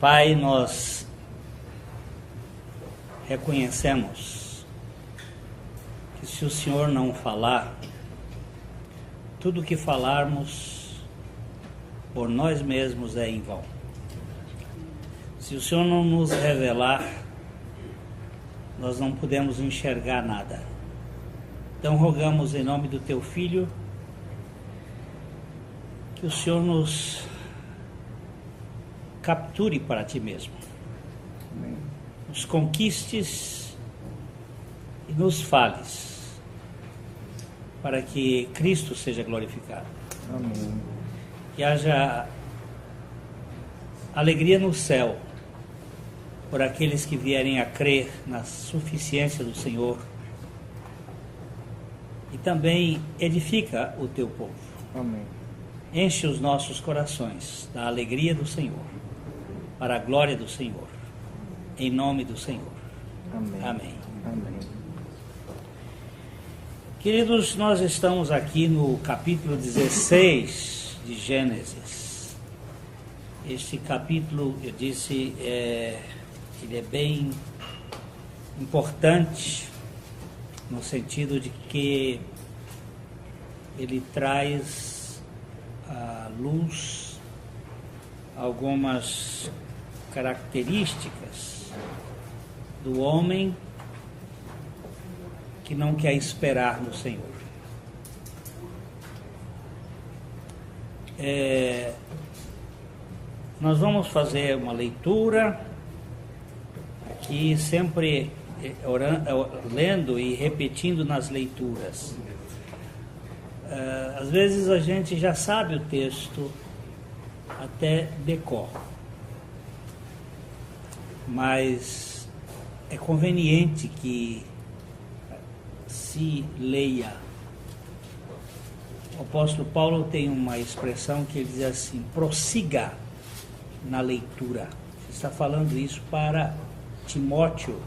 Pai, nós reconhecemos que se o Senhor não falar, tudo que falarmos por nós mesmos é em vão. Se o Senhor não nos revelar, nós não podemos enxergar nada. Então rogamos em nome do Teu Filho, que o Senhor nos capture para Ti mesmo. Amém. Nos conquistes e nos fales, para que Cristo seja glorificado. Amém. Que haja alegria no céu por aqueles que vierem a crer na suficiência do Senhor, e também edifica o Teu povo. Amém. Enche os nossos corações da alegria do Senhor, para a glória do Senhor, em nome do Senhor. Amém. Amém. Amém. Queridos, nós estamos aqui no capítulo 16 de Gênesis. Este capítulo, eu disse, ele é bem importante, no sentido de que ele traz à luz algumas características do homem que não quer esperar no Senhor. Nós vamos fazer uma leitura aqui, sempre lendo e repetindo nas leituras. Às vezes a gente já sabe o texto até decor, mas é conveniente que se leia. O apóstolo Paulo tem uma expressão que ele diz assim: prossiga na leitura. Ele está falando isso para Timóteo,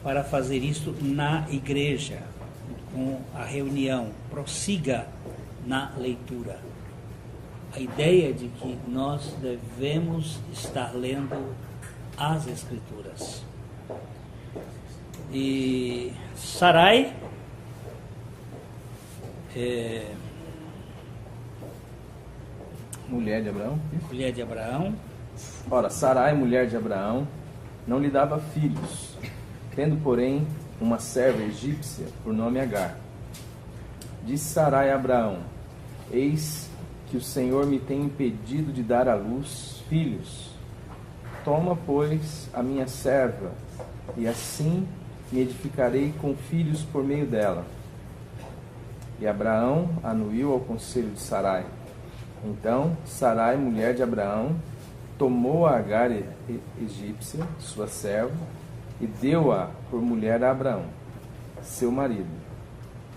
para fazer isso na igreja, com a reunião. Prossiga na leitura. A ideia de que nós devemos estar lendo as Escrituras. E Sarai, Mulher de Abraão. mulher de Abraão. Ora, Sarai, mulher de Abraão, não lhe dava filhos, tendo, porém, uma serva egípcia por nome Agar. Disse Sarai a Abraão: eis que o Senhor me tem impedido de dar à luz filhos. Toma, pois, a minha serva, e assim me edificarei com filhos por meio dela. E Abraão anuiu ao conselho de Sarai. Então Sarai, mulher de Abraão, tomou a Agar egípcia, sua serva, e deu-a por mulher a Abraão, seu marido.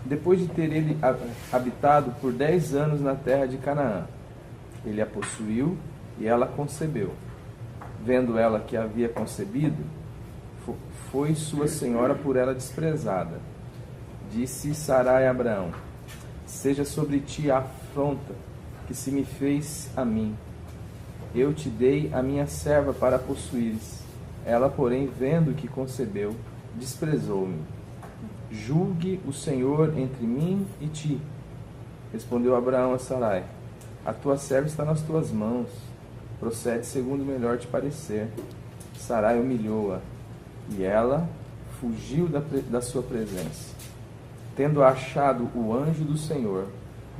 Depois de ter ele habitado por 10 anos na terra de Canaã, ele a possuiu e ela concebeu. Vendo ela que havia concebido, foi sua senhora por ela desprezada. Disse Sarai a Abraão: seja sobre ti a afronta que se me fez a mim. Eu te dei a minha serva para possuires. Ela, porém, vendo que concebeu, desprezou-me. Julgue o Senhor entre mim e ti. Respondeu Abraão a Sarai: a tua serva está nas tuas mãos. Procede segundo melhor te parecer. Sarai humilhou-a, e ela fugiu da sua presença. Tendo achado o anjo do Senhor,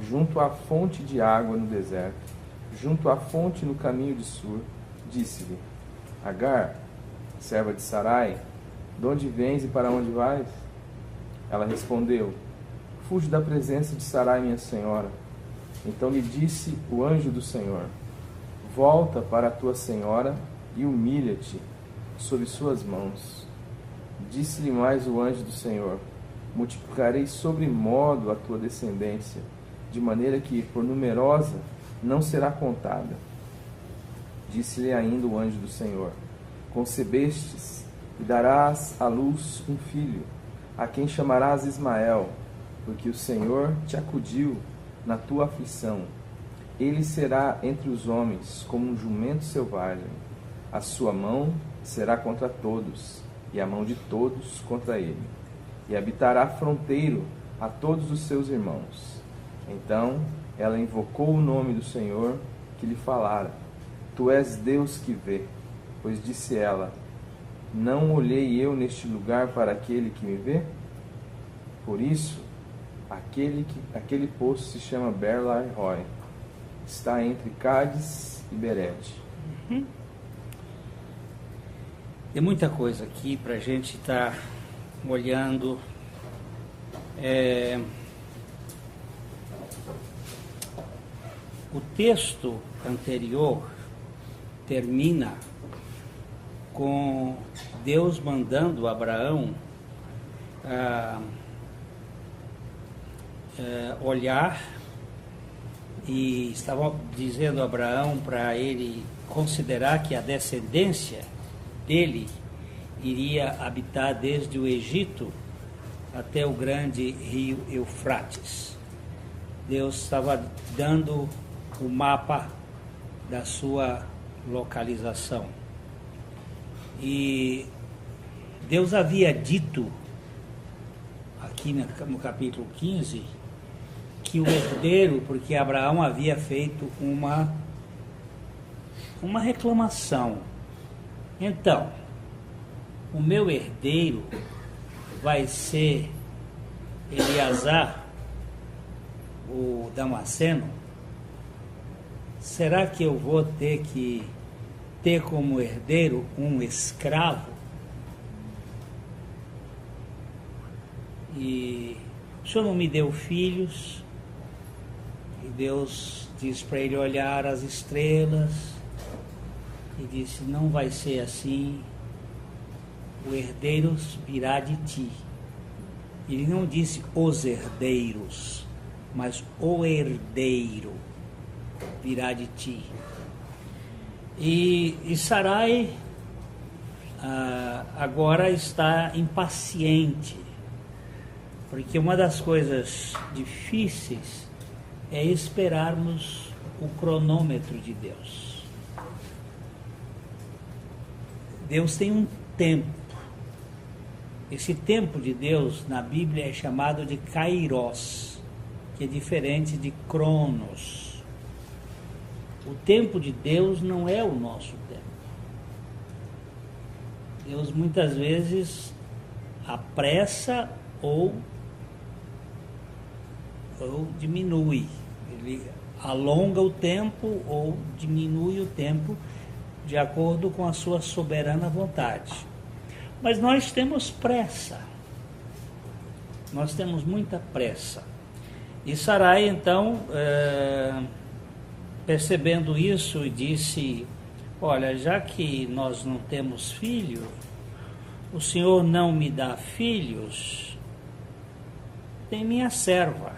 junto à fonte de água no deserto, junto à fonte no caminho de Sur, disse-lhe: Agar, serva de Sarai, de onde vens e para onde vais? Ela respondeu: fujo da presença de Sarai, minha senhora. Então lhe disse o anjo do Senhor: volta para a tua senhora e humilha-te sob suas mãos. Disse-lhe mais o anjo do Senhor: multiplicarei sobremodo a tua descendência, de maneira que, por numerosa, não será contada. Disse-lhe ainda o anjo do Senhor: concebestes e darás à luz um filho, a quem chamarás Ismael, porque o Senhor te acudiu na tua aflição. Ele será entre os homens como um jumento selvagem, A sua mão será contra todos, e a mão de todos contra ele. E habitará fronteiro a todos os seus irmãos. Então ela invocou o nome do Senhor que lhe falara. Tu és Deus que vê. Pois disse ela, não olhei eu neste lugar para aquele que me vê? Por isso, aquele poço se chama Beer-lahai-roi. Está entre Cádiz e Berete. Tem muita coisa aqui para a gente estar olhando. O texto anterior termina com Deus mandando Abraão olhar, e estava dizendo a Abraão para ele considerar que a descendência dele iria habitar desde o Egito até o grande rio Eufrates. Deus estava dando o mapa da sua localização. E Deus havia dito, aqui no capítulo 15, que o herdeiro, porque Abraão havia feito uma reclamação. Então, o meu herdeiro vai ser Eleazar, o Damasceno? Será que eu vou ter que ter como herdeiro um escravo? E o Senhor não me deu filhos, e Deus disse para ele olhar as estrelas, e disse, não vai ser assim, o herdeiro virá de ti. Ele não disse os herdeiros, mas o herdeiro virá de ti. E Sarai agora está impaciente, porque uma das coisas difíceis é esperarmos o cronômetro de Deus. Deus tem um tempo. Esse tempo de Deus na Bíblia é chamado de Kairos, que é diferente de Cronos. O tempo de Deus não é o nosso tempo. Deus muitas vezes apressa ou diminui. Ele alonga o tempo ou diminui o tempo de acordo com a sua soberana vontade. Mas nós temos pressa. Nós temos muita pressa. E Sarai, então, percebendo isso, disse, olha, já que nós não temos filho, o Senhor não me dá filhos, tem minha serva,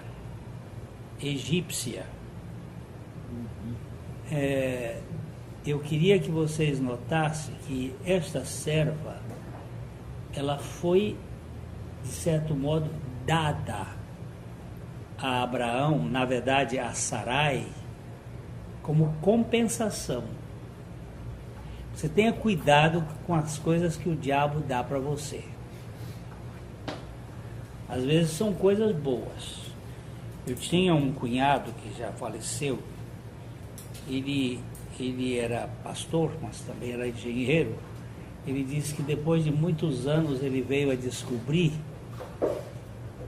egípcia. Eu queria que vocês notassem que esta serva, ela foi, de certo modo, dada a Abraão, na verdade a Sarai, como compensação. Você tenha cuidado com as coisas que o diabo dá para você. Às vezes são coisas boas. Eu tinha um cunhado que já faleceu, ele era pastor, mas também era engenheiro. Ele disse que depois de muitos anos ele veio a descobrir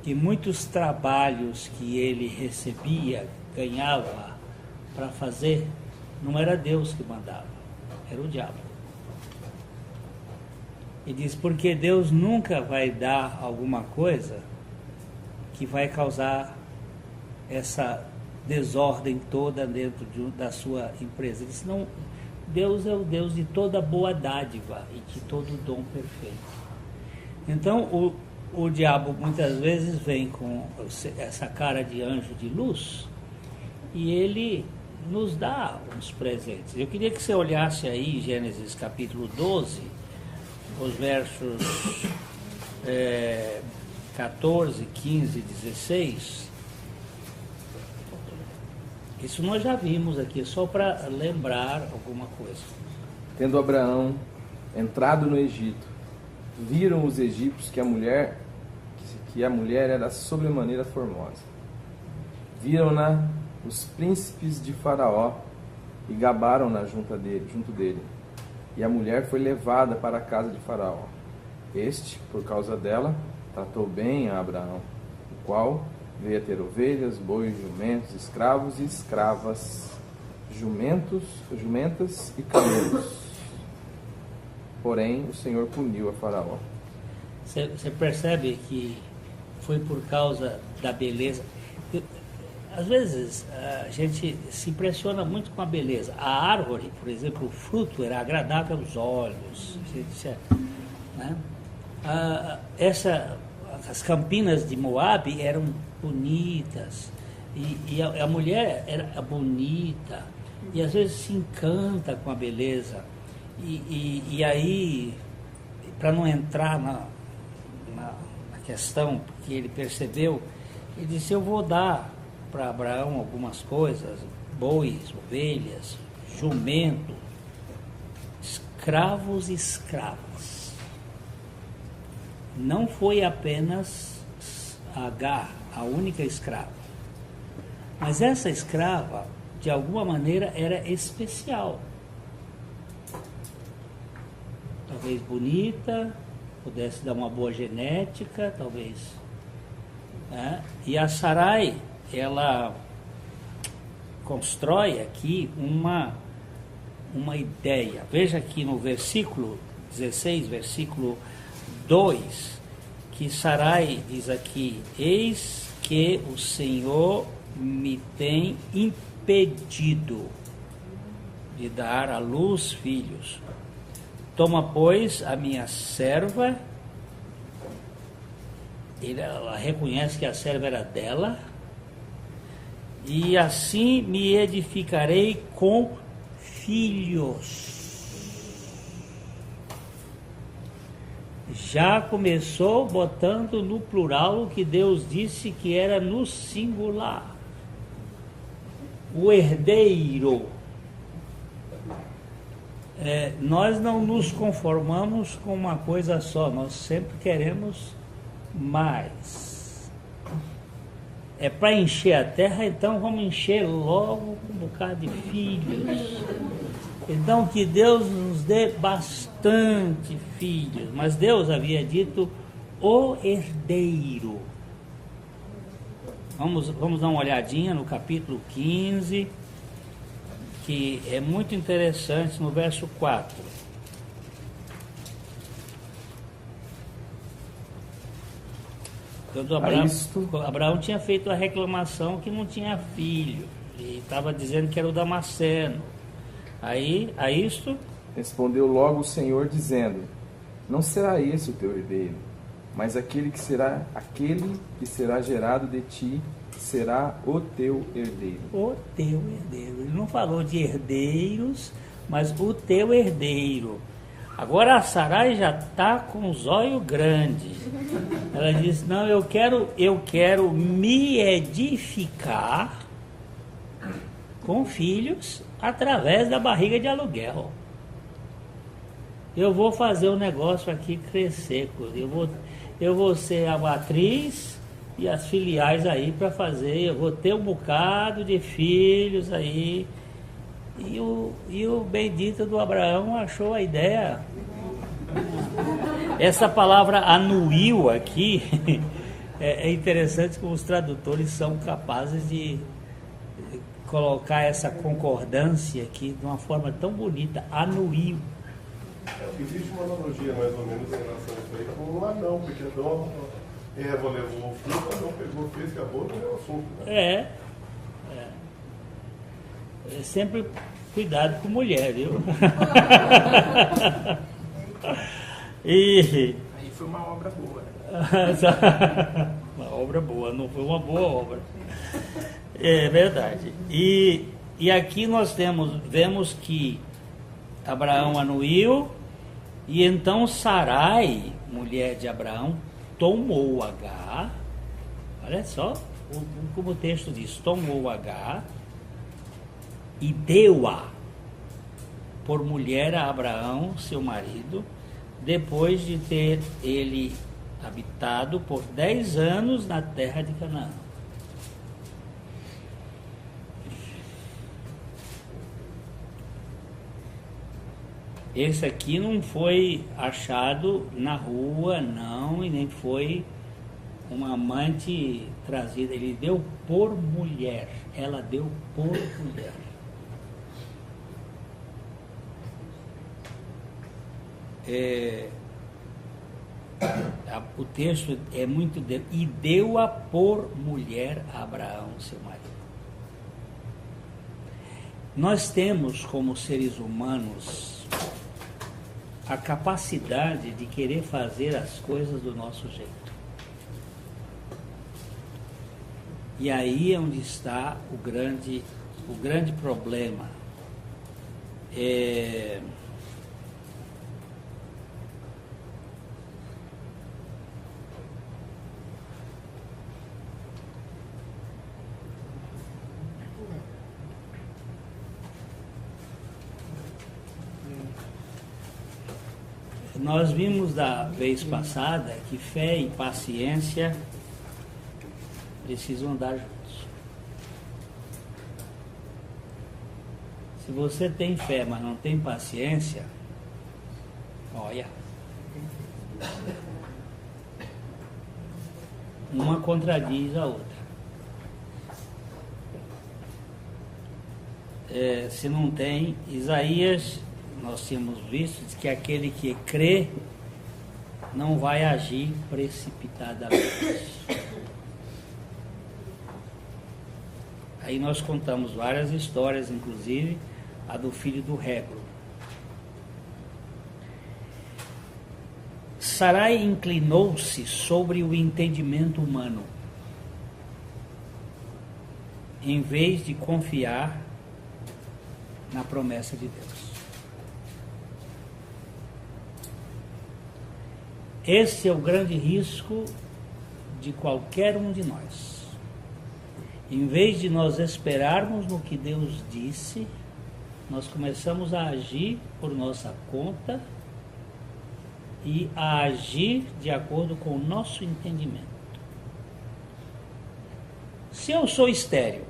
que muitos trabalhos que ele recebia, ganhava para fazer, não era Deus que mandava, era o diabo. Ele diz, porque Deus nunca vai dar alguma coisa que vai causar essa desordem toda dentro da sua empresa. Ele disse, não, Deus é o Deus de toda boa dádiva e de todo dom perfeito. Então, o diabo muitas vezes vem com essa cara de anjo de luz e ele nos dá uns presentes. Eu queria que você olhasse aí Gênesis capítulo 12, os versos 14, 15 e 16. Isso nós já vimos aqui, só para lembrar alguma coisa. Tendo Abraão entrado no Egito, viram os egípcios que a mulher era sobremaneira formosa. Viram-na os príncipes de Faraó e gabaram-na junto dele. E a mulher foi levada para a casa de Faraó. Este, por causa dela, tratou bem a Abraão, o qual veio a ter ovelhas, bois, jumentos, escravos e escravas, jumentas e camelos. Porém, o Senhor puniu a Faraó. Você percebe que foi por causa da beleza. Às vezes a gente se impressiona muito com a beleza. A árvore, por exemplo, o fruto era agradável aos olhos. Né? As campinas de Moabe eram bonitas. E a mulher era bonita. E às vezes se encanta com a beleza. E aí, para não entrar na questão que ele percebeu, ele disse: eu vou dar para Abraão algumas coisas, bois, ovelhas, jumento, escravos e escravas. Não foi apenas Agar, a única escrava, mas essa escrava, de alguma maneira, era especial. Talvez bonita, pudesse dar uma boa genética, talvez. Né? E a Sarai, ela constrói aqui uma ideia. Veja aqui no versículo 16, versículo 2, que Sarai diz aqui: eis que o Senhor me tem impedido de dar à luz filhos. Toma, pois, a minha serva. Ela reconhece que a serva era dela. E assim me edificarei com filhos. Já começou botando no plural o que Deus disse que era no singular. O herdeiro. Nós não nos conformamos com uma coisa só, nós sempre queremos mais. É para encher a terra, então vamos encher logo com um bocado de filhos. Então que Deus nos dê bastante filhos. Mas Deus havia dito o herdeiro. Vamos dar uma olhadinha no capítulo 15, que é muito interessante, no verso 4. Quando Abraão tinha feito a reclamação que não tinha filho, e estava dizendo que era o Damasceno. Aí, a isto, respondeu logo o Senhor, dizendo: não será esse o teu herdeiro, mas aquele que será gerado de ti será o teu herdeiro. O teu herdeiro. Ele não falou de herdeiros, mas o teu herdeiro. Agora a Sarai já está com os olhos grandes. Ela disse: não, eu quero me edificar com filhos através da barriga de aluguel. Eu vou fazer o negócio aqui crescer. Eu vou ser a matriz e as filiais aí para fazer. Eu vou ter um bocado de filhos aí. E o bendito do Abraão achou a ideia. Essa palavra anuiu aqui é interessante como os tradutores são capazes de colocar essa concordância aqui de uma forma tão bonita. Anuiu. Existe uma analogia mais ou menos em relação a isso aí com um anão, porque Adão, Eva levou o fruto, Adão pegou, fez, acabou, não levou o fruto. Né? É sempre cuidado com mulher, viu? Aí foi uma obra boa. Uma obra boa, não foi uma boa obra. É verdade. E aqui nós vemos que Abraão anuiu, e então Sarai, mulher de Abraão, tomou Agar. Olha só como o texto diz: tomou Agar e deu-a por mulher a Abraão, seu marido, depois de ter ele habitado por 10 anos na terra de Canaã. Esse aqui não foi achado na rua, não, e nem foi uma amante trazida. Ele deu por mulher. Ela deu por mulher. O texto é muito... E deu-a por mulher a Abraão, seu marido. Nós temos, como seres humanos, a capacidade de querer fazer as coisas do nosso jeito. E aí é onde está o grande problema. Nós vimos da vez passada que fé e paciência precisam andar juntos. Se você tem fé, mas não tem paciência, olha, uma contradiz a outra. Se não tem, Isaías, nós tínhamos visto que aquele que crê não vai agir precipitadamente. Aí nós contamos várias histórias, inclusive a do filho do Réglo. Sarai inclinou-se sobre o entendimento humano, em vez de confiar na promessa de Deus. Esse é o grande risco de qualquer um de nós. Em vez de nós esperarmos no que Deus disse, nós começamos a agir por nossa conta e a agir de acordo com o nosso entendimento. Se eu sou estéril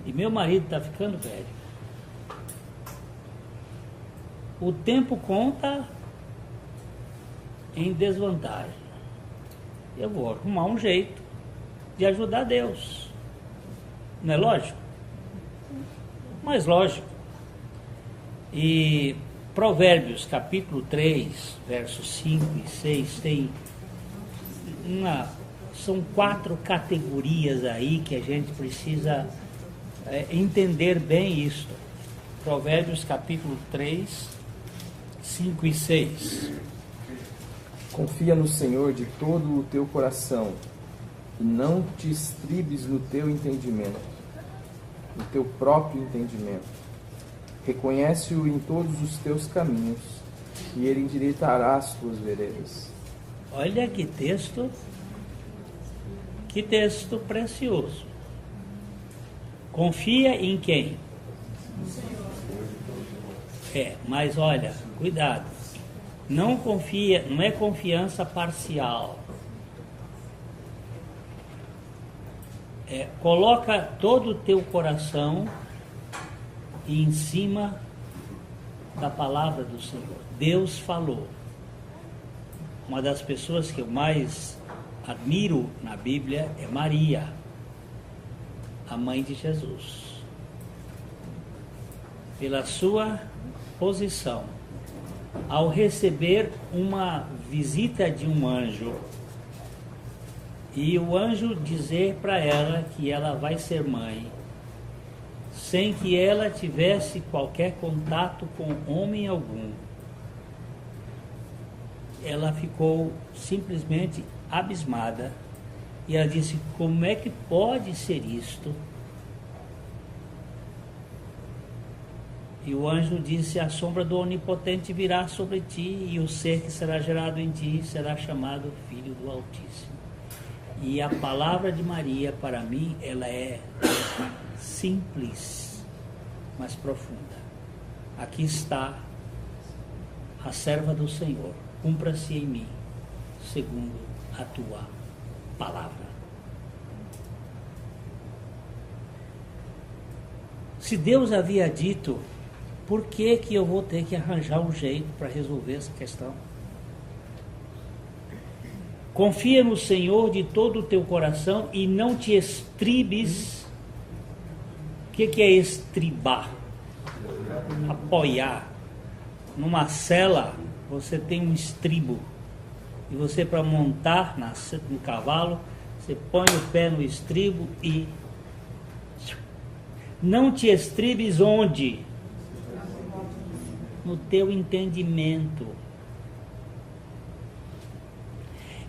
e meu marido está ficando velho, o tempo conta em desvantagem. Eu vou arrumar um jeito de ajudar Deus. Não é lógico? Mas lógico. E Provérbios, capítulo 3, versos 5 e 6, são 4 categorias aí que a gente precisa entender bem isto. Provérbios, capítulo 3, 5 e 6. Confia no Senhor de todo o teu coração e não te estribes no teu entendimento, no teu próprio entendimento. Reconhece-o em todos os teus caminhos e ele endireitará as tuas veredas. Olha que texto precioso. Confia em quem? Mas olha, cuidado. Não confia, não é confiança parcial. Coloca todo o teu coração em cima da palavra do Senhor. Deus falou. Uma das pessoas que eu mais admiro na Bíblia é Maria, a mãe de Jesus. Pela sua posição, ao receber uma visita de um anjo, e o anjo dizer para ela que ela vai ser mãe, sem que ela tivesse qualquer contato com homem algum, ela ficou simplesmente abismada, e ela disse: como é que pode ser isto? E o anjo disse: a sombra do Onipotente virá sobre ti, e o ser que será gerado em ti será chamado Filho do Altíssimo. E a palavra de Maria, para mim, ela é simples, mas profunda. aqui está a serva do Senhor, cumpra-se em mim, segundo a tua palavra. Se Deus havia dito, por que que eu vou ter que arranjar um jeito para resolver essa questão? Confia no Senhor de todo o teu coração e não te estribes. O que que é estribar? Apoiar. Numa sela, você tem um estribo. E você, para montar no cavalo, você põe o pé no estribo e... Não te estribes onde? No teu entendimento.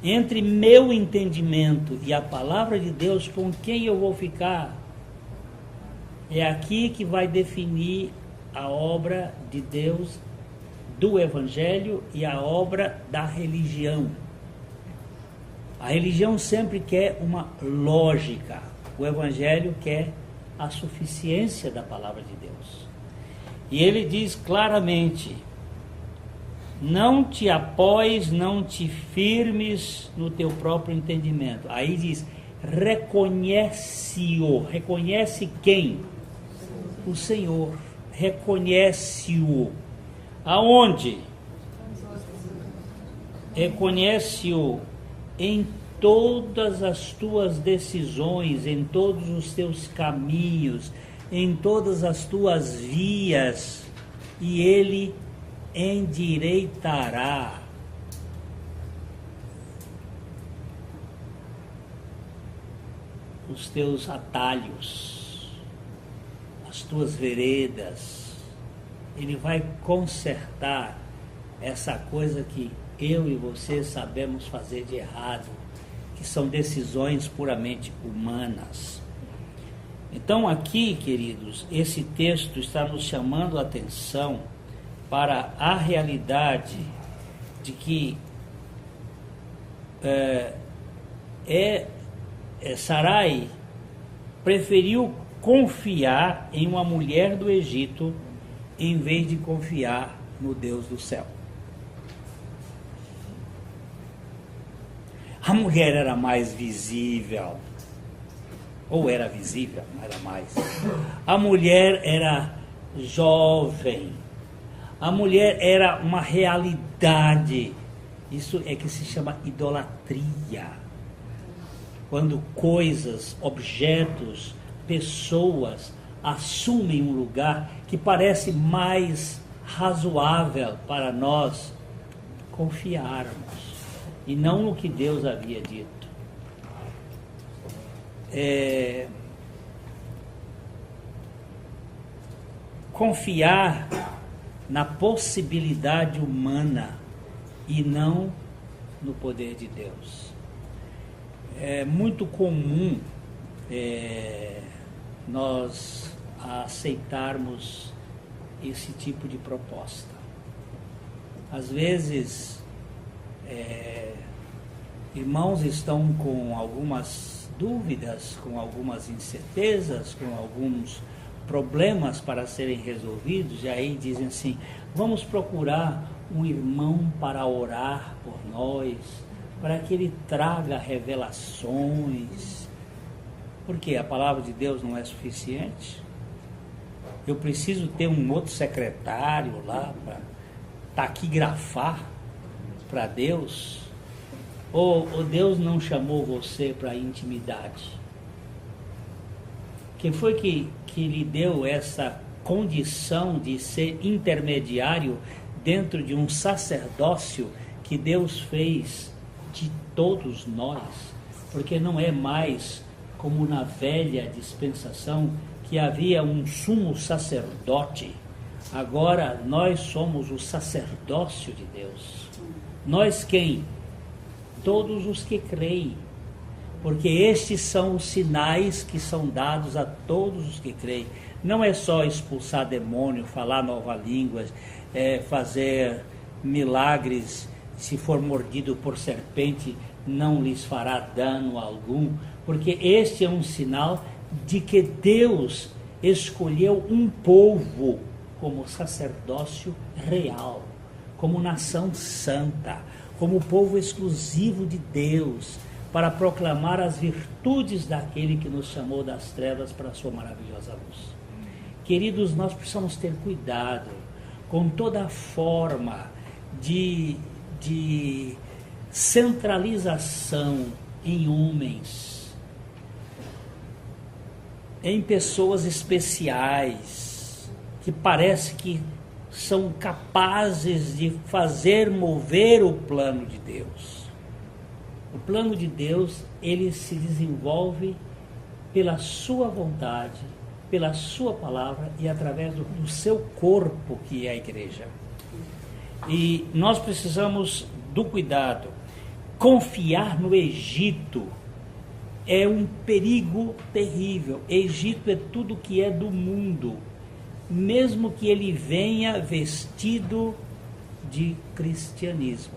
Entre meu entendimento e a palavra de Deus, com quem eu vou ficar? É aqui que vai definir a obra de Deus, do Evangelho e a obra da religião. A religião sempre quer uma lógica, o Evangelho quer a suficiência da palavra de Deus. E ele diz claramente: não te apoies, não te firmes no teu próprio entendimento. Aí diz, reconhece-o. Reconhece quem? O Senhor. Reconhece-o. Aonde? Reconhece-o em todas as tuas decisões, em todos os teus caminhos, em todas as tuas vias, e Ele endireitará os teus atalhos, as tuas veredas. Ele vai consertar essa coisa que eu e você sabemos fazer de errado, que são decisões puramente humanas. Então aqui, queridos, esse texto está nos chamando a atenção para a realidade de que Sarai preferiu confiar em uma mulher do Egito em vez de confiar no Deus do céu. A mulher era mais visível, ou era visível, não era mais. A mulher era jovem. A mulher era uma realidade. Isso é que se chama idolatria. Quando coisas, objetos, pessoas assumem um lugar que parece mais razoável para nós confiarmos, e não no que Deus havia dito. Confiar na possibilidade humana e não no poder de Deus. É muito comum nós aceitarmos esse tipo de proposta. Às vezes, irmãos estão com algumas dúvidas, com algumas incertezas, com alguns problemas para serem resolvidos, e aí dizem assim: vamos procurar um irmão para orar por nós, para que ele traga revelações. Porque a palavra de Deus não é suficiente? Eu preciso ter um outro secretário lá para taquigrafar para Deus? Ou Deus não chamou você para a intimidade? Quem foi que lhe deu essa condição de ser intermediário dentro de um sacerdócio que Deus fez de todos nós? Porque não é mais como na velha dispensação, que havia um sumo sacerdote. Agora nós somos o sacerdócio de Deus. Nós quem? Todos os que creem. Porque estes são os sinais que são dados a todos os que creem. Não é só expulsar demônio, falar nova língua, fazer milagres. Se for mordido por serpente, não lhes fará dano algum. Porque este é um sinal de que Deus escolheu um povo como sacerdócio real, como nação santa, como povo exclusivo de Deus, para proclamar as virtudes daquele que nos chamou das trevas para a sua maravilhosa luz. Queridos, nós precisamos ter cuidado com toda forma de centralização em homens, em pessoas especiais, que parece que são capazes de fazer mover o plano de Deus. O plano de Deus, ele se desenvolve pela sua vontade, pela sua palavra e através do seu corpo, que é a igreja. E nós precisamos do cuidado. Confiar no Egito é um perigo terrível. Egito é tudo que é do mundo, mesmo que ele venha vestido de cristianismo.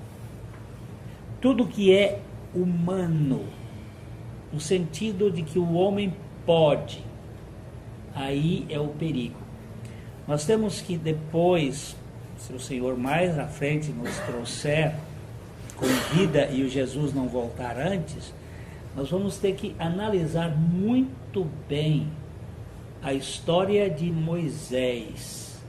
Tudo que é humano, no sentido de que o homem pode, aí é o perigo. Nós temos que depois, se o Senhor mais à frente nos trouxer com vida e o Jesus não voltar antes, nós vamos ter que analisar muito bem a história de Moisés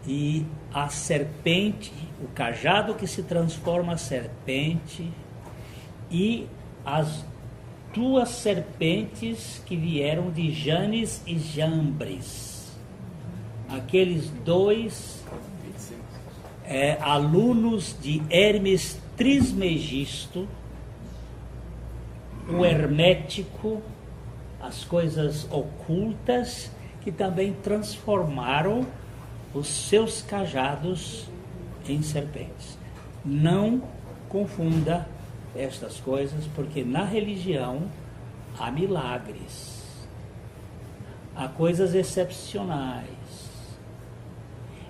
e a serpente, o cajado que se transforma em serpente, e as duas serpentes que vieram de Janes e Jambres, aqueles dois alunos de Hermes Trismegisto, o hermético, as coisas ocultas, que também transformaram os seus cajados em serpentes. Não confunda estas coisas, porque na religião há milagres, há coisas excepcionais,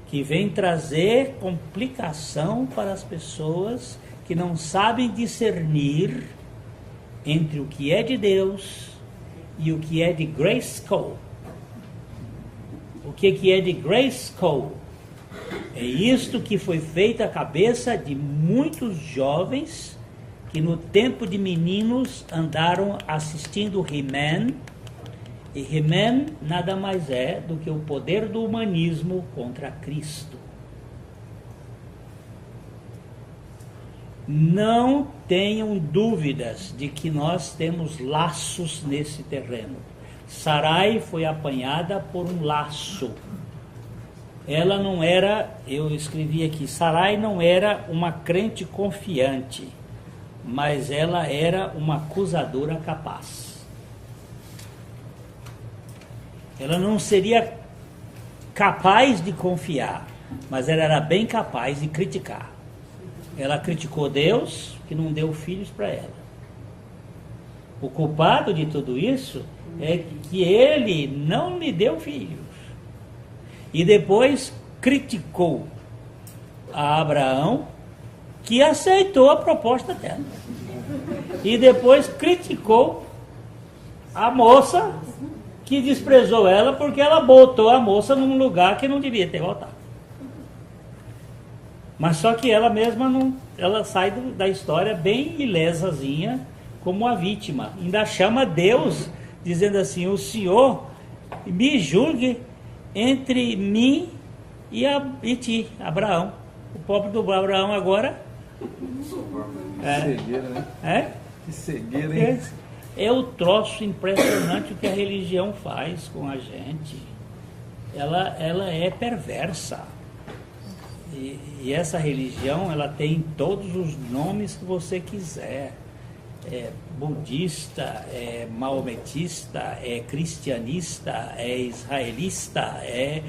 que vêm trazer complicação para as pessoas que não sabem discernir entre o que é de Deus e o que é de Grayskull. O que é de Grayskull? É isto que foi feito à cabeça de muitos jovens que no tempo de meninos andaram assistindo He-Man, e He-Man nada mais é do que o poder do humanismo contra Cristo. Não tenham dúvidas de que nós temos laços nesse terreno. Sarai foi apanhada por um laço. Ela não era, eu escrevi aqui, Sarai não era uma crente confiante, mas ela era uma acusadora capaz. Ela não seria capaz de confiar, mas ela era bem capaz de criticar. Ela criticou Deus, que não deu filhos para ela. O culpado de tudo isso é que ele não lhe deu filhos. E depois criticou a Abraão, que aceitou a proposta dela. E depois criticou a moça, que desprezou ela porque ela botou a moça num lugar que não devia ter voltado. Mas só que ela mesma não, ela sai da história bem ilesazinha, como a vítima. Ainda chama Deus, dizendo assim: o Senhor me julgue entre mim e ti, Abraão. O pobre do Abraão agora... Que cegueira, né? Que cegueira, hein? É o troço impressionante o que a religião faz com a gente. Ela é perversa. E essa religião, ela tem todos os nomes que você quiser. É budista, é maometista, é cristianista, é israelista, é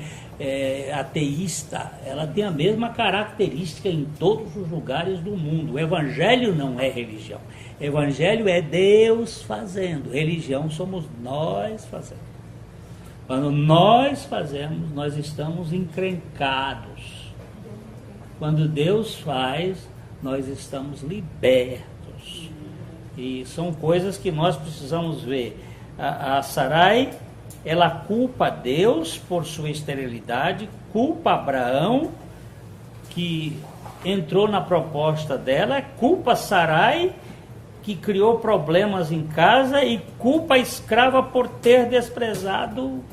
ateísta. Ela tem a mesma característica em todos os lugares do mundo. O evangelho não é religião. O evangelho é Deus fazendo. Religião somos nós fazendo. Quando nós fazemos, nós estamos encrencados. Quando Deus faz, nós estamos libertos. E são coisas que nós precisamos ver. A Sarai ela culpa Deus por sua esterilidade, culpa Abraão, que entrou na proposta dela, culpa Sarai, que criou problemas em casa, e culpa a escrava por ter desprezado.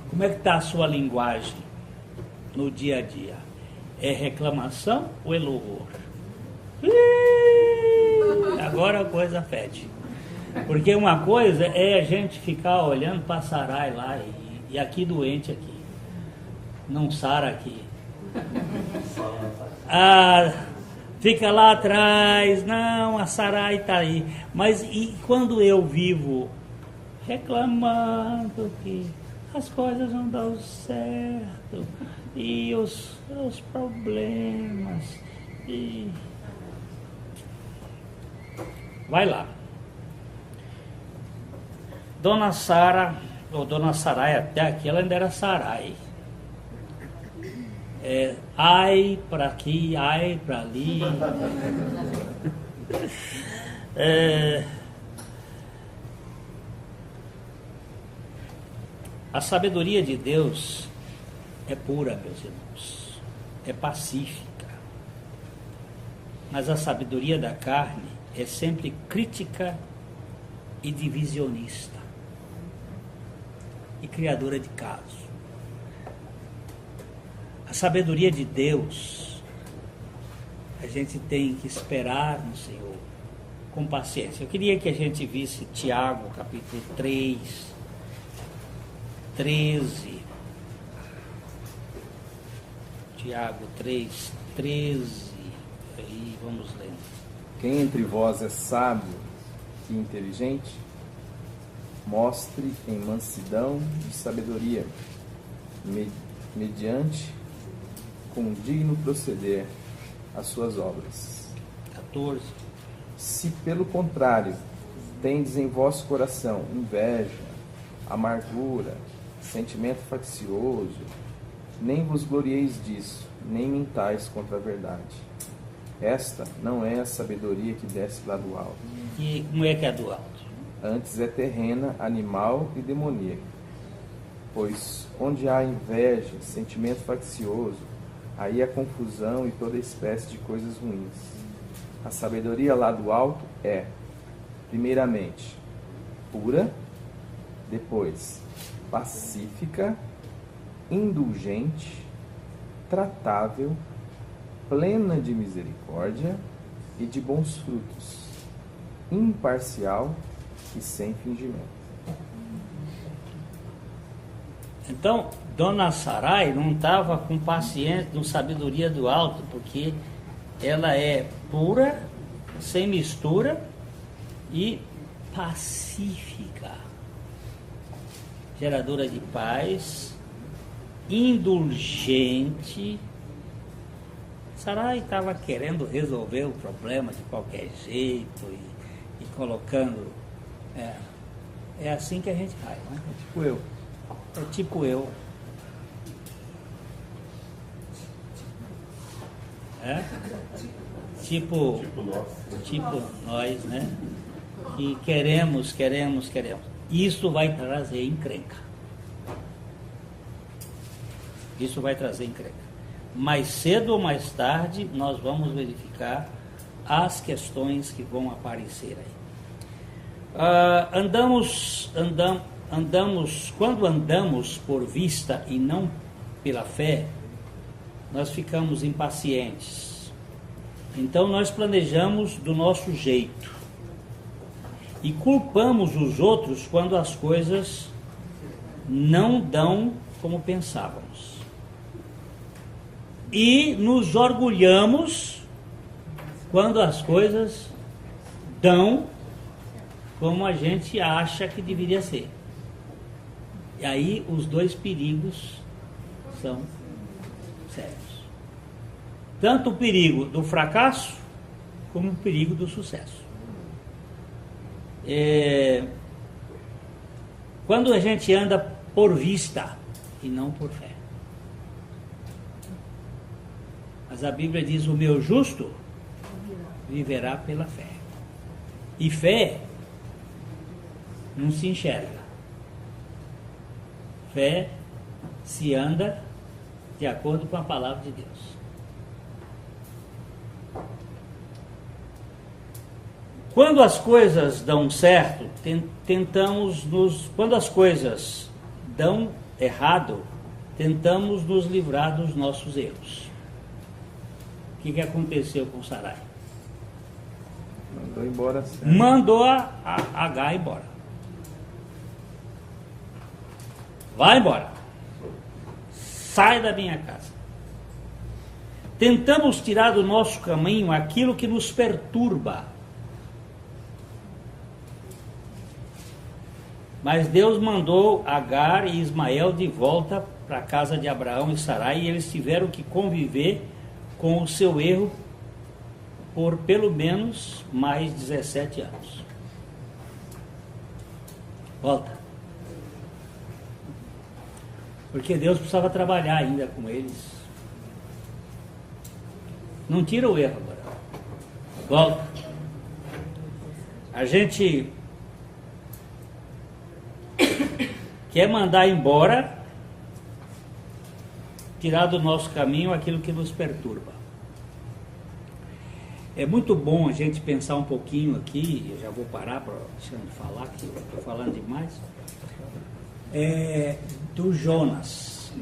Como é que está a sua linguagem no dia a dia? É reclamação ou é louvor? Agora a coisa fede. Porque uma coisa é a gente ficar olhando para Sarai lá e aqui doente aqui. Não sara aqui. Fica lá atrás, não, a Sarai está aí. Mas e quando eu vivo reclamando que as coisas não dão certo, e os problemas, e... Vai lá. Dona Sara, ou Dona Sarai, até aqui ela ainda era Sarai. Ai para aqui, ai para ali. A sabedoria de Deus é pura, meus irmãos, é pacífica. Mas a sabedoria da carne é sempre crítica e divisionista e criadora de caos. A sabedoria de Deus, a gente tem que esperar no Senhor com paciência. Eu queria que a gente visse Tiago, capítulo 3, 13. Tiago 3, 13. Aí vamos ler. Quem entre vós é sábio e inteligente, mostre em mansidão e sabedoria, mediante com digno proceder as suas obras. 14. Se pelo contrário tendes em vosso coração inveja, amargura, sentimento faccioso, nem vos glorieis disso, nem mintais contra a verdade. Esta não é a sabedoria que desce lá do alto. E como é que é do alto? Antes é terrena, animal e demoníaca. Pois onde há inveja, sentimento faccioso, aí há confusão e toda espécie de coisas ruins. A sabedoria lá do alto é, primeiramente, pura, depois, pacífica, indulgente, tratável, plena de misericórdia e de bons frutos, imparcial e sem fingimento. Então, Dona Sarai não estava com paciência, com sabedoria do alto, porque ela é pura, sem mistura e pacífica, geradora de paz, indulgente. Sarai estava querendo resolver o problema de qualquer jeito e colocando... É assim que a gente faz, né? É tipo eu. É tipo eu. Tipo nós, né? Que queremos. Isso vai trazer encrenca. Isso vai trazer encrenca. Mais cedo ou mais tarde, nós vamos verificar as questões que vão aparecer aí. Quando andamos por vista e não pela fé, nós ficamos impacientes. Então nós planejamos do nosso jeito e culpamos os outros quando as coisas não dão como pensávamos. E nos orgulhamos quando as coisas dão como a gente acha que deveria ser. E aí os dois perigos são sérios. Tanto o perigo do fracasso, como o perigo do sucesso. Quando a gente anda por vista e não por fé. Mas a Bíblia diz: o meu justo viverá pela fé. E fé não se enxerga. Fé se anda de acordo com a palavra de Deus. Quando as coisas dão certo, quando as coisas dão errado, tentamos nos livrar dos nossos erros. O que aconteceu com Sarai? Mandou embora certo. Mandou a Agar embora. Vai embora. Sai da minha casa. Tentamos tirar do nosso caminho aquilo que nos perturba. Mas Deus mandou Agar e Ismael de volta para a casa de Abraão e Sarai, e eles tiveram que conviver com o seu erro por pelo menos mais 17 anos. Volta. Porque Deus precisava trabalhar ainda com eles. Não tira o erro agora. Volta. A gente quer mandar embora, tirar do nosso caminho aquilo que nos perturba. É muito bom a gente pensar um pouquinho aqui, eu já vou parar para deixando de falar, que eu estou falando demais, do Jonas.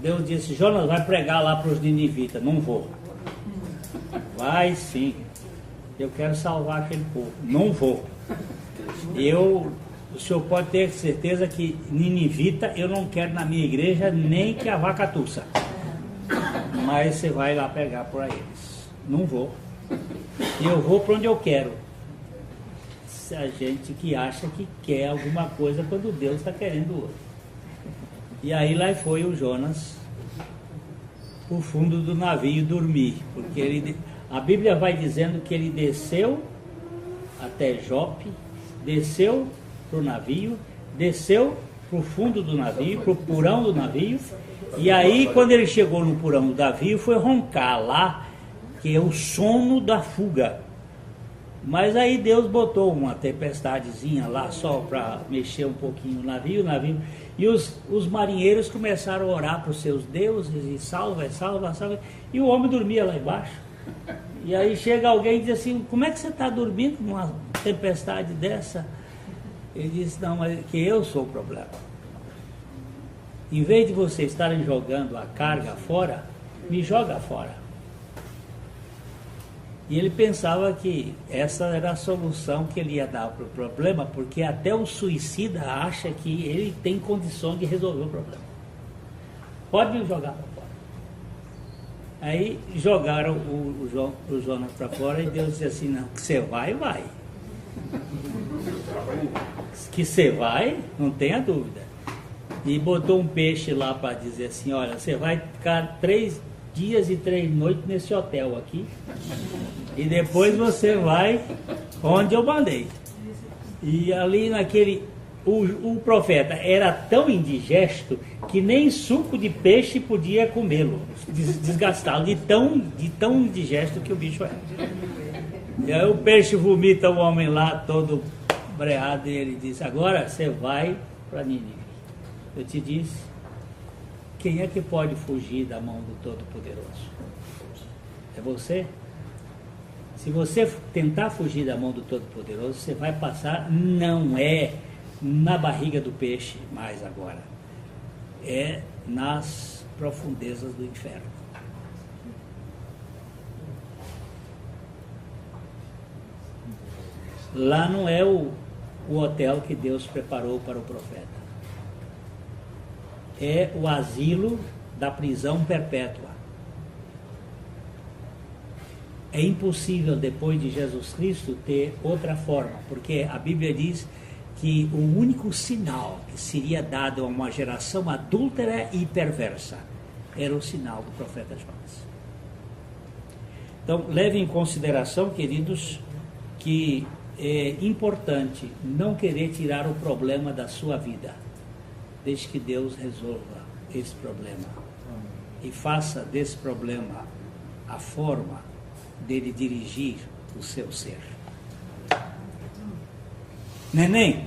Deus disse: Jonas, vai pregar lá para os ninivitas. Não vou. Vai sim, eu quero salvar aquele povo. Não vou. O senhor pode ter certeza que ninivita eu não quero na minha igreja, nem que a vaca tussa. Mas você vai lá pegar por eles. Não vou. Eu vou para onde eu quero. A gente que acha que quer alguma coisa quando Deus está querendo outra. E aí lá foi o Jonas o fundo do navio dormir, porque a Bíblia vai dizendo que ele desceu até Jope, desceu para o navio, desceu para o fundo do navio, para o porão do navio, e aí quando ele chegou no porão do navio foi roncar lá, que é o sono da fuga. Mas aí Deus botou uma tempestadezinha lá só para mexer um pouquinho o navio, e os marinheiros começaram a orar para os seus deuses, e salva, e o homem dormia lá embaixo. E aí chega alguém e diz assim: como é que você está dormindo numa tempestade dessa? Ele disse: não, mas que eu sou o problema. Em vez de vocês estarem jogando a carga fora, me joga fora. E ele pensava que essa era a solução que ele ia dar para o problema, porque até o suicida acha que ele tem condições de resolver o problema. Pode me jogar para fora. Aí jogaram o Jonas para fora, e Deus disse assim: não, que você vai. Que você vai, não tenha dúvida. E botou um peixe lá para dizer assim: olha, você vai ficar 3 dias e 3 noites nesse hotel aqui, e depois você vai onde eu mandei. E ali o profeta era tão indigesto que nem suco de peixe podia comê-lo, desgastá-lo, de tão indigesto que o bicho era. E aí o peixe vomita o homem lá todo breado, e ele diz: agora você vai para Nínive. Eu te disse, quem é que pode fugir da mão do Todo-Poderoso? É você? Se você tentar fugir da mão do Todo-Poderoso, você vai passar, não é na barriga do peixe mais agora, é nas profundezas do inferno. Lá não é o hotel que Deus preparou para o profeta. É o asilo da prisão perpétua. É impossível, depois de Jesus Cristo, ter outra forma, porque a Bíblia diz que o único sinal que seria dado a uma geração adúltera e perversa era o sinal do profeta Jonas. Então, levem em consideração, queridos, que é importante não querer tirar o problema da sua vida, desde que Deus resolva esse problema e faça desse problema a forma dele dirigir o seu ser. Neném,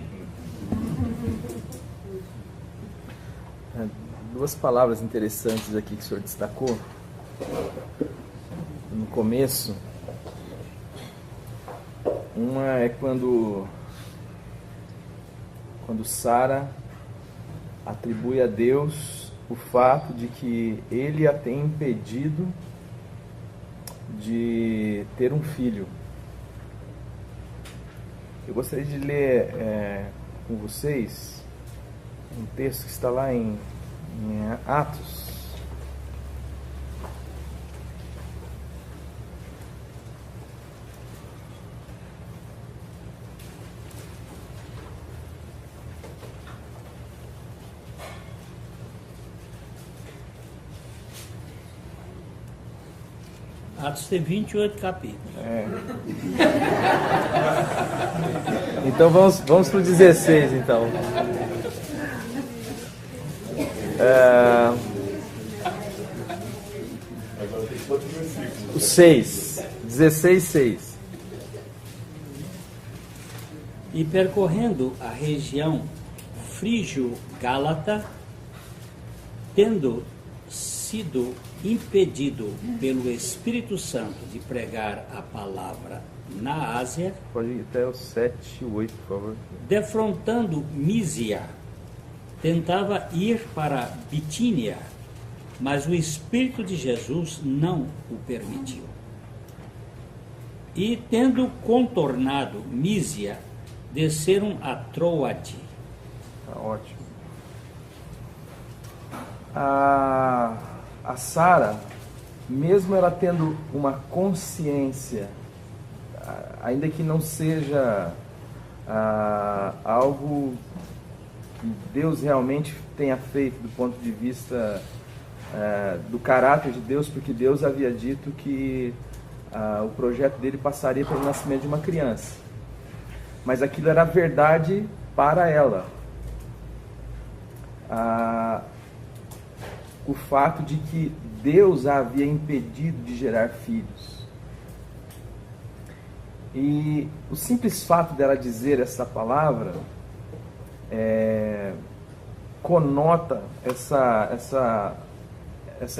Duas palavras interessantes aqui que o senhor destacou no começo. Uma é quando Sara atribui a Deus o fato de que ele a tem impedido de ter um filho. Eu gostaria de ler com vocês um texto que está lá em Atos. Atos tem 28 capítulos. Então vamos para o 16, então. O 6. 16, 6. E percorrendo a região frígio-gálata, tendo sido impedido pelo Espírito Santo de pregar a palavra na Ásia, pode ir até o 7 e 8, por favor. Defrontando Mísia, tentava ir para Bitínia, mas o Espírito de Jesus não o permitiu. E tendo contornado Mísia, desceram a Troade. Tá ótimo. A Sara, mesmo ela tendo uma consciência, ainda que não seja algo que Deus realmente tenha feito do ponto de vista do caráter de Deus, porque Deus havia dito que o projeto dele passaria pelo nascimento de uma criança. Mas aquilo era verdade para ela. O fato de que Deus a havia impedido de gerar filhos. E o simples fato dela dizer essa palavra conota essa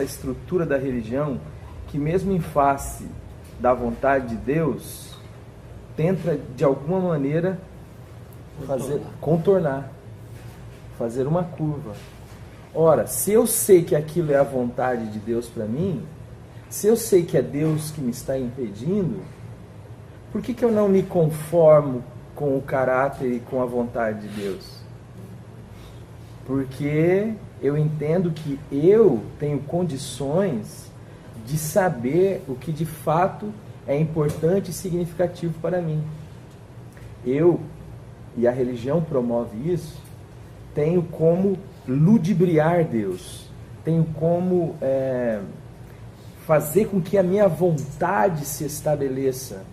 estrutura da religião que, mesmo em face da vontade de Deus, tenta de alguma maneira contornar, fazer uma curva. Ora, se eu sei que aquilo é a vontade de Deus para mim, se eu sei que é Deus que me está impedindo, por que eu não me conformo com o caráter e com a vontade de Deus? Porque eu entendo que eu tenho condições de saber o que de fato é importante e significativo para mim. Eu, e a religião promove isso, tenho como ludibriar Deus, tenho como fazer com que a minha vontade se estabeleça.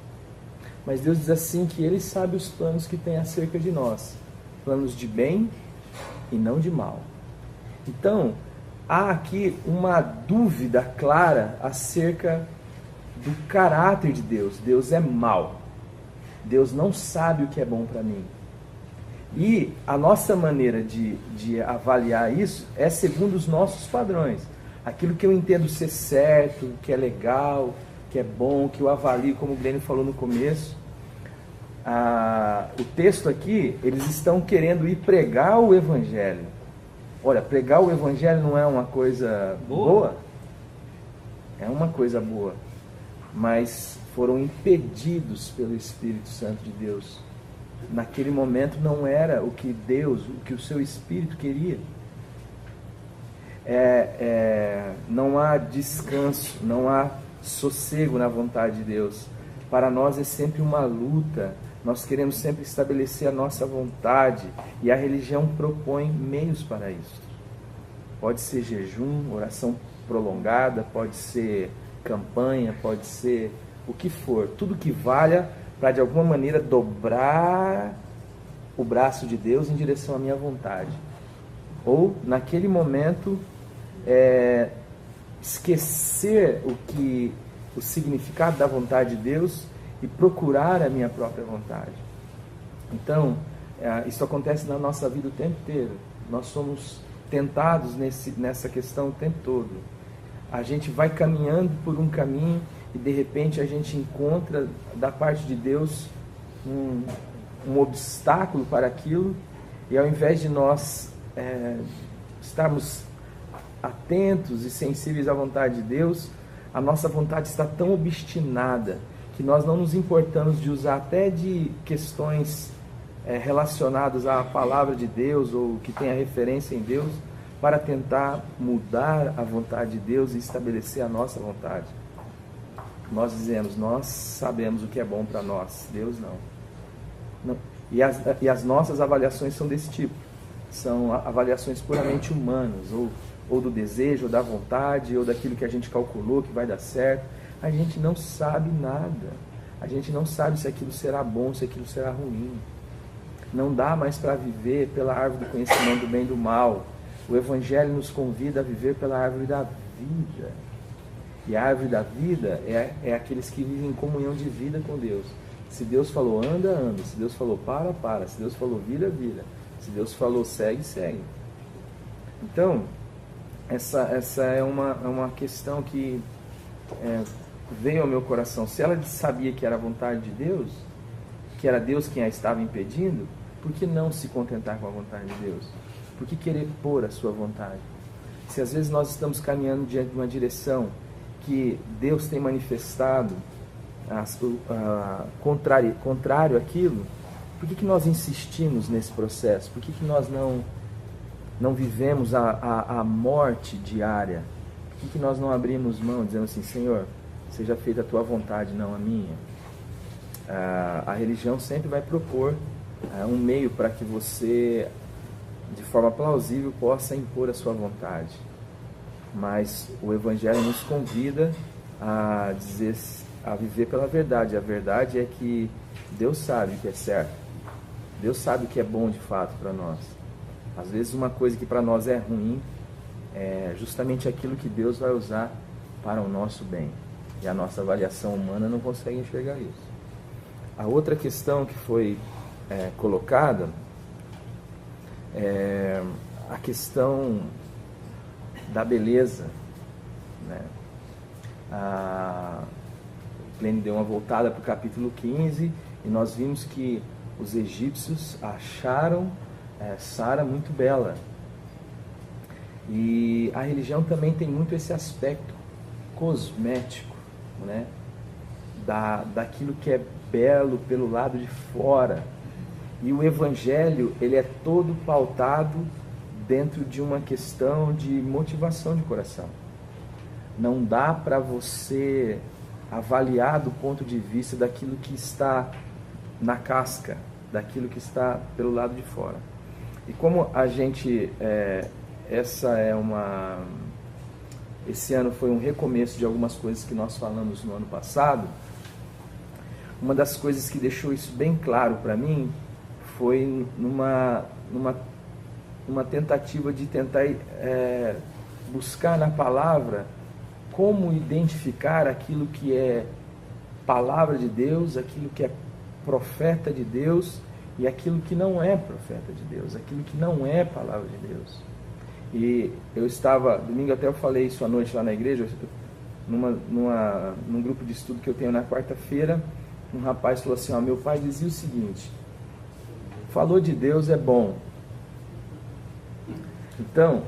Mas Deus diz assim que Ele sabe os planos que tem acerca de nós, planos de bem e não de mal. Então, há aqui uma dúvida clara acerca do caráter de Deus. Deus é mau. Deus não sabe o que é bom para mim. E a nossa maneira de avaliar isso é segundo os nossos padrões. Aquilo que eu entendo ser certo, que é legal, que é bom, que eu avalio, como o Glenn falou no começo. O texto aqui, eles estão querendo ir pregar o Evangelho. Olha, pregar o Evangelho não é uma coisa boa? É uma coisa boa. Mas foram impedidos pelo Espírito Santo de Deus. Naquele momento não era o que Deus, o que o seu Espírito queria. Não há descanso, não há sossego na vontade de Deus. Para nós é sempre uma luta. Nós queremos sempre estabelecer a nossa vontade. E a religião propõe meios para isso. Pode ser jejum, oração prolongada, pode ser campanha, pode ser o que for. Tudo que valha para de alguma maneira dobrar o braço de Deus em direção à minha vontade. Ou, naquele momento, esquecer o significado da vontade de Deus e procurar a minha própria vontade. Então, Isso acontece na nossa vida o tempo inteiro. Nós somos tentados nessa questão o tempo todo. A gente vai caminhando por um caminho e de repente a gente encontra da parte de Deus um obstáculo para aquilo, e ao invés de nós estarmos atentos e sensíveis à vontade de Deus, a nossa vontade está tão obstinada que nós não nos importamos de usar até de questões relacionadas à palavra de Deus ou que tenha referência em Deus para tentar mudar a vontade de Deus e estabelecer a nossa vontade. Nós dizemos, nós sabemos o que é bom para nós, Deus não. E as nossas avaliações são desse tipo, são avaliações puramente humanas, ou do desejo, ou da vontade, ou daquilo que a gente calculou que vai dar certo. A gente não sabe nada, a gente não sabe se aquilo será bom, se aquilo será ruim. Não dá mais para viver pela árvore do conhecimento do bem e do mal. O Evangelho nos convida a viver pela árvore da vida. E a árvore da vida é aqueles que vivem em comunhão de vida com Deus. Se Deus falou anda, anda. Se Deus falou para. Se Deus falou vira, vira. Se Deus falou segue, segue. Então, essa é uma questão que veio ao meu coração. Se ela sabia que era a vontade de Deus, que era Deus quem a estava impedindo, por que não se contentar com a vontade de Deus? Por que querer pôr a sua vontade? Se às vezes nós estamos caminhando diante de uma direção que Deus tem manifestado contrário àquilo, por que nós insistimos nesse processo? Por que nós não vivemos a morte diária? Por que nós não abrimos mão dizendo assim, Senhor, seja feita a tua vontade, não a minha? A religião sempre vai propor um meio para que você, de forma plausível, possa impor a sua vontade. Mas o Evangelho nos convida a viver pela verdade. A verdade é que Deus sabe o que é certo. Deus sabe o que é bom de fato para nós. Às vezes uma coisa que para nós é ruim é justamente aquilo que Deus vai usar para o nosso bem. E a nossa avaliação humana não consegue enxergar isso. A outra questão que foi colocada é a questão da beleza, né? O Plínio deu uma voltada para o capítulo 15 e nós vimos que os egípcios acharam Sara muito bela. E a religião também tem muito esse aspecto cosmético, né? Daquilo que é belo pelo lado de fora. E o Evangelho, ele é todo pautado dentro de uma questão de motivação de coração. Não dá para você avaliar do ponto de vista daquilo que está na casca, daquilo que está pelo lado de fora. E como a gente, esse ano foi um recomeço de algumas coisas que nós falamos no ano passado, uma das coisas que deixou isso bem claro para mim foi numa tentativa de tentar buscar na palavra como identificar aquilo que é palavra de Deus, aquilo que é profeta de Deus e aquilo que não é profeta de Deus, aquilo que não é palavra de Deus. E eu estava, domingo até eu falei isso à noite lá na igreja, num grupo de estudo que eu tenho na quarta-feira, um rapaz falou assim, meu pai dizia o seguinte, falou de Deus é bom. Então,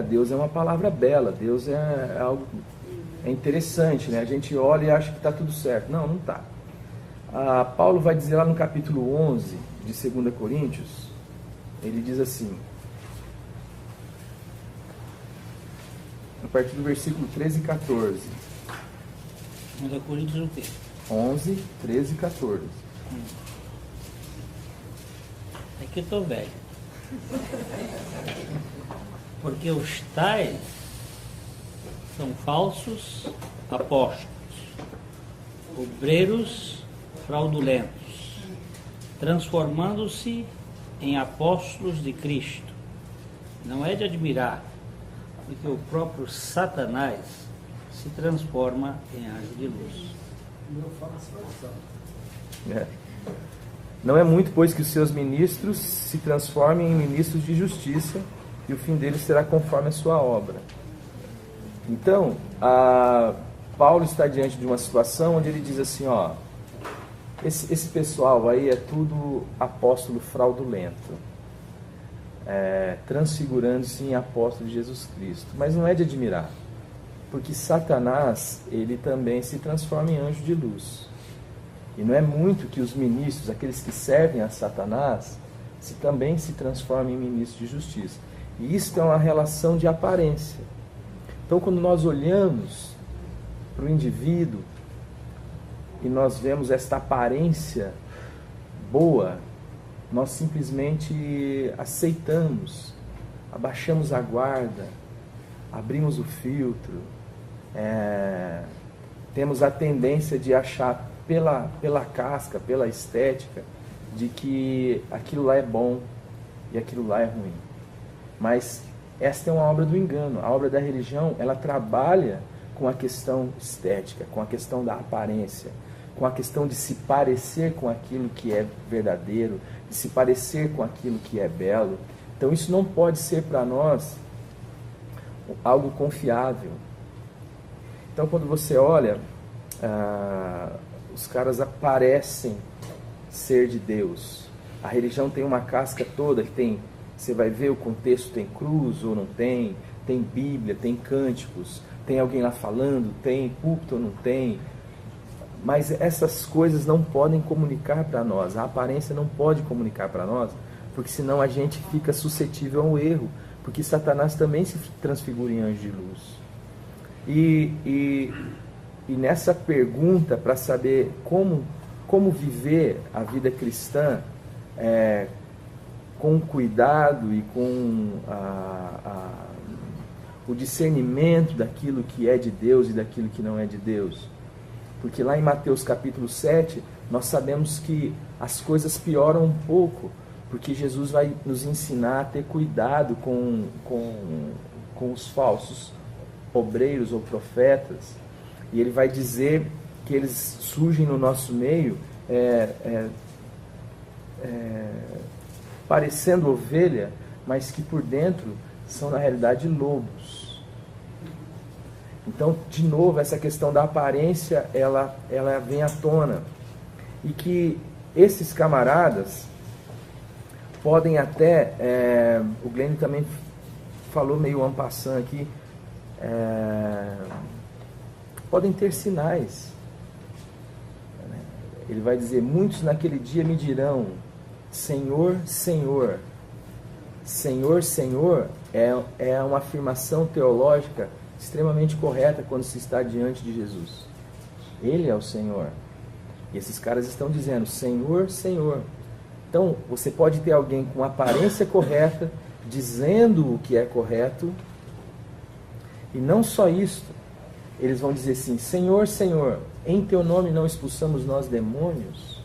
Deus é uma palavra bela, Deus é algo interessante, né? A gente olha e acha que está tudo certo. Não, não está. Paulo vai dizer lá no capítulo 11 de 2 Coríntios, ele diz assim, a partir do versículo 13 e 14. 2 Coríntios o quê? 11, 13 e 14. É que eu estou velho. Porque os tais são falsos apóstolos, obreiros fraudulentos, transformando-se em apóstolos de Cristo. Não é de admirar, porque o próprio Satanás se transforma em anjo de luz. Não é muito, pois, que os seus ministros se transformem em ministros de justiça, e o fim deles será conforme a sua obra. Então, Paulo está diante de uma situação onde ele diz assim, ó, esse pessoal aí é tudo apóstolo fraudulento, transfigurando-se em apóstolo de Jesus Cristo. Mas não é de admirar, porque Satanás, ele também se transforma em anjo de luz. E não é muito que os ministros, aqueles que servem a Satanás, também se transformem em ministros de justiça. E isso é uma relação de aparência. Então, quando nós olhamos para o indivíduo e nós vemos esta aparência boa, nós simplesmente aceitamos, abaixamos a guarda, abrimos o filtro, temos a tendência de achar pela casca, pela estética, de que aquilo lá é bom e aquilo lá é ruim. Mas esta é uma obra do engano. A obra da religião, ela trabalha com a questão estética, com a questão da aparência, com a questão de se parecer com aquilo que é verdadeiro, de se parecer com aquilo que é belo. Então isso não pode ser para nós algo confiável. Então quando você olha, os caras aparecem ser de Deus. A religião tem uma casca toda que tem, você vai ver o contexto, tem cruz ou não tem Bíblia, tem cânticos, tem alguém lá falando, tem púlpito ou não tem. Mas essas coisas não podem comunicar para nós, a aparência não pode comunicar para nós, porque senão a gente fica suscetível ao erro, porque Satanás também se transfigura em anjo de luz. E nessa pergunta para saber como viver a vida cristã com cuidado e com o discernimento daquilo que é de Deus e daquilo que não é de Deus. Porque lá em Mateus capítulo 7, nós sabemos que as coisas pioram um pouco, porque Jesus vai nos ensinar a ter cuidado com os falsos obreiros ou profetas, e ele vai dizer que eles surgem no nosso meio parecendo ovelha, mas que por dentro são na realidade lobos. Então, de novo, essa questão da aparência, ela vem à tona. E que esses camaradas podem até, o Glenn também falou meio en passant aqui, podem ter sinais. Ele vai dizer, muitos naquele dia me dirão, Senhor, Senhor. Senhor, Senhor é uma afirmação teológica extremamente correta quando se está diante de Jesus. Ele é o Senhor. E esses caras estão dizendo, Senhor, Senhor. Então, você pode ter alguém com aparência correta, dizendo o que é correto, e não só isso, eles vão dizer assim, Senhor, Senhor, em Teu nome não expulsamos nós demônios?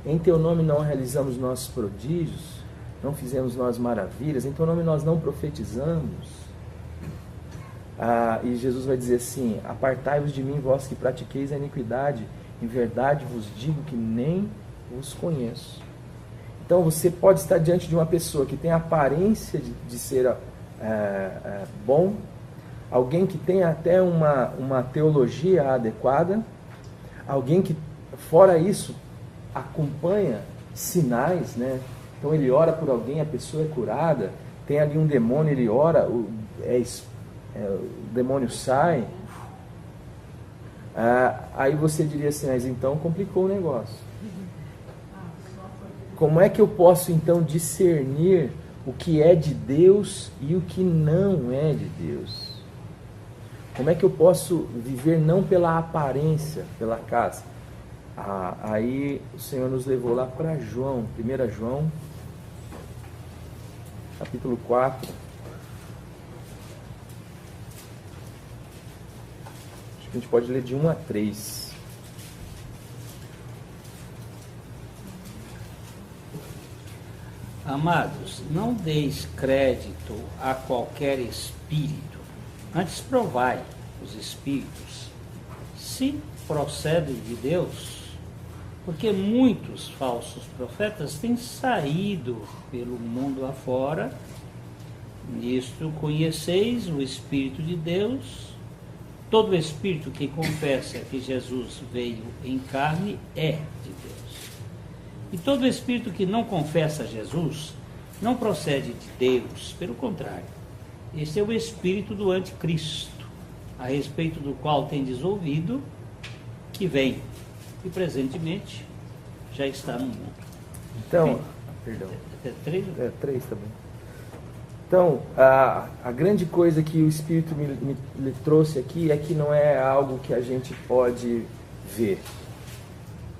Em Teu nome não realizamos nossos prodígios? Não fizemos nós maravilhas? Em Teu nome nós não profetizamos? E Jesus vai dizer assim, apartai-vos de mim, vós que pratiqueis a iniquidade, em verdade vos digo que nem vos conheço. Então você pode estar diante de uma pessoa que tem a aparência de ser bom, alguém que tem até uma teologia adequada, alguém que, fora isso, acompanha sinais, né? Então ele ora por alguém, a pessoa é curada, tem ali um demônio, ele ora, o demônio sai. Aí você diria assim, mas então complicou o negócio. Como é que eu posso então discernir o que é de Deus e o que não é de Deus? Como é que eu posso viver não pela aparência, pela casa? Aí o Senhor nos levou lá para João, 1 João, capítulo 4. Acho que a gente pode ler de 1 a 3. Amados, não deis crédito a qualquer espírito, antes provai os espíritos, se procedem de Deus, Porque muitos falsos profetas têm saído pelo mundo afora. Nisto conheceis o Espírito de Deus. Todo espírito que confessa que Jesus veio em carne é de Deus. E todo espírito que não confessa Jesus não procede de Deus, pelo contrário. Este é o espírito do anticristo, a respeito do qual tendes ouvido que vem e presentemente já está no mundo. Então, perdão. É 3? É 3 também. Então, a grande coisa que o Espírito me trouxe aqui é que não é algo que a gente pode ver.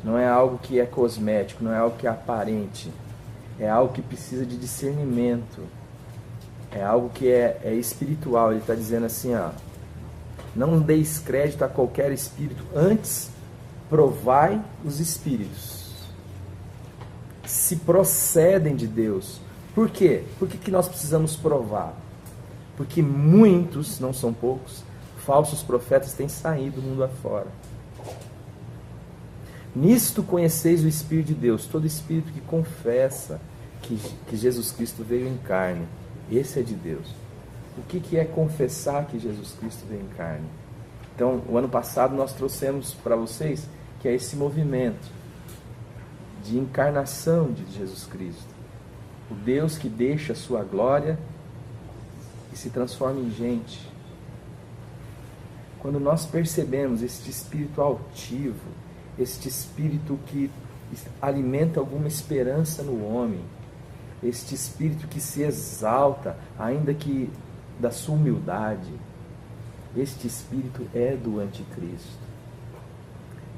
Não é algo que é cosmético, não é algo que é aparente. É algo que precisa de discernimento. É algo que é espiritual. Ele está dizendo assim, ó, não deis crédito a qualquer espírito, antes provai os espíritos, se procedem de Deus. Por quê? Por que nós precisamos provar? Porque muitos, não são poucos, falsos profetas têm saído do mundo afora. Nisto conheceis o Espírito de Deus. Todo espírito que confessa que Jesus Cristo veio em carne, esse é de Deus. O que é confessar que Jesus Cristo veio em carne? Então, o ano passado nós trouxemos para vocês que é esse movimento de encarnação de Jesus Cristo. O Deus que deixa a sua glória e se transforma em gente. Quando nós percebemos este espírito altivo, este espírito que alimenta alguma esperança no homem, este espírito que se exalta, ainda que da sua humildade, este espírito é do anticristo.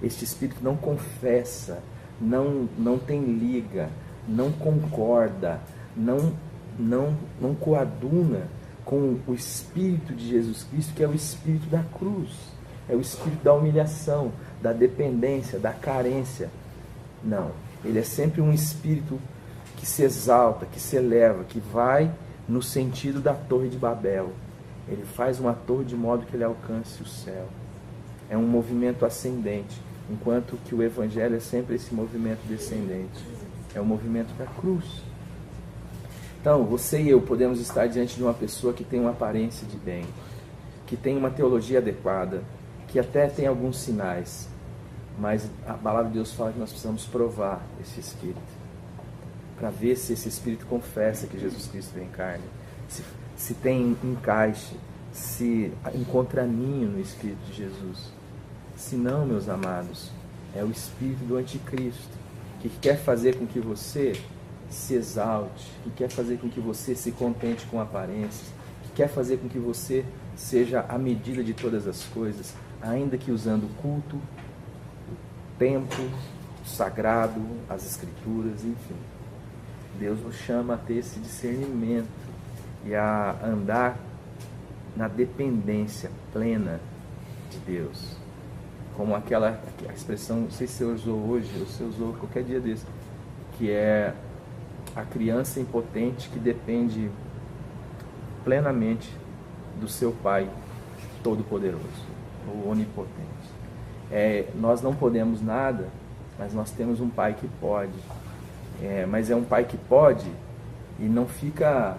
Este espírito não confessa, não tem liga, não concorda, não coaduna com o Espírito de Jesus Cristo, que é o Espírito da cruz, é o Espírito da humilhação, da dependência, da carência. Não, ele é sempre um Espírito que se exalta, que se eleva, que vai no sentido da Torre de Babel. Ele faz uma torre de modo que ele alcance o céu. É um movimento ascendente, enquanto que o Evangelho é sempre esse movimento descendente. É o movimento da cruz. Então, você e eu podemos estar diante de uma pessoa que tem uma aparência de bem, que tem uma teologia adequada, que até tem alguns sinais, mas a palavra de Deus fala que nós precisamos provar esse Espírito, para ver se esse Espírito confessa que Jesus Cristo veio em carne, se tem encaixe, se encontra ninho no Espírito de Jesus. Se não, meus amados, é o Espírito do anticristo, que quer fazer com que você se exalte, que quer fazer com que você se contente com aparências, que quer fazer com que você seja a medida de todas as coisas, ainda que usando o culto, o tempo, o sagrado, as escrituras, enfim. Deus nos chama a ter esse discernimento e a andar na dependência plena de Deus. Como a expressão, não sei se você usou hoje, ou se você usou qualquer dia desse, que é a criança impotente que depende plenamente do seu Pai Todo-Poderoso, o Onipotente. Nós não podemos nada, mas nós temos um Pai que pode. Mas é um Pai que pode e não fica...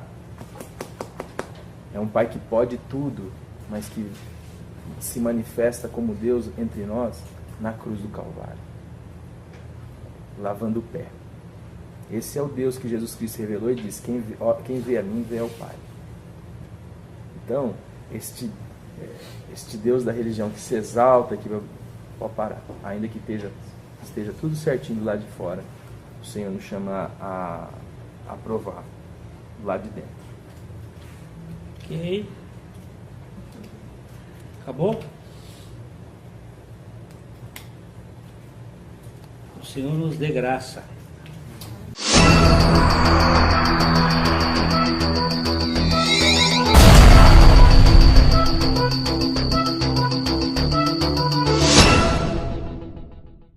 É um Pai que pode tudo, mas que se manifesta como Deus entre nós na cruz do Calvário, lavando o pé. Esse é o Deus que Jesus Cristo revelou e disse: quem vê a mim, vê ao Pai. Então, este Deus da religião que se exalta, que pode parar, ainda que esteja tudo certinho do lado de fora, o Senhor nos chama a provar do lado de dentro. Ok. Acabou? O Senhor nos dê graça.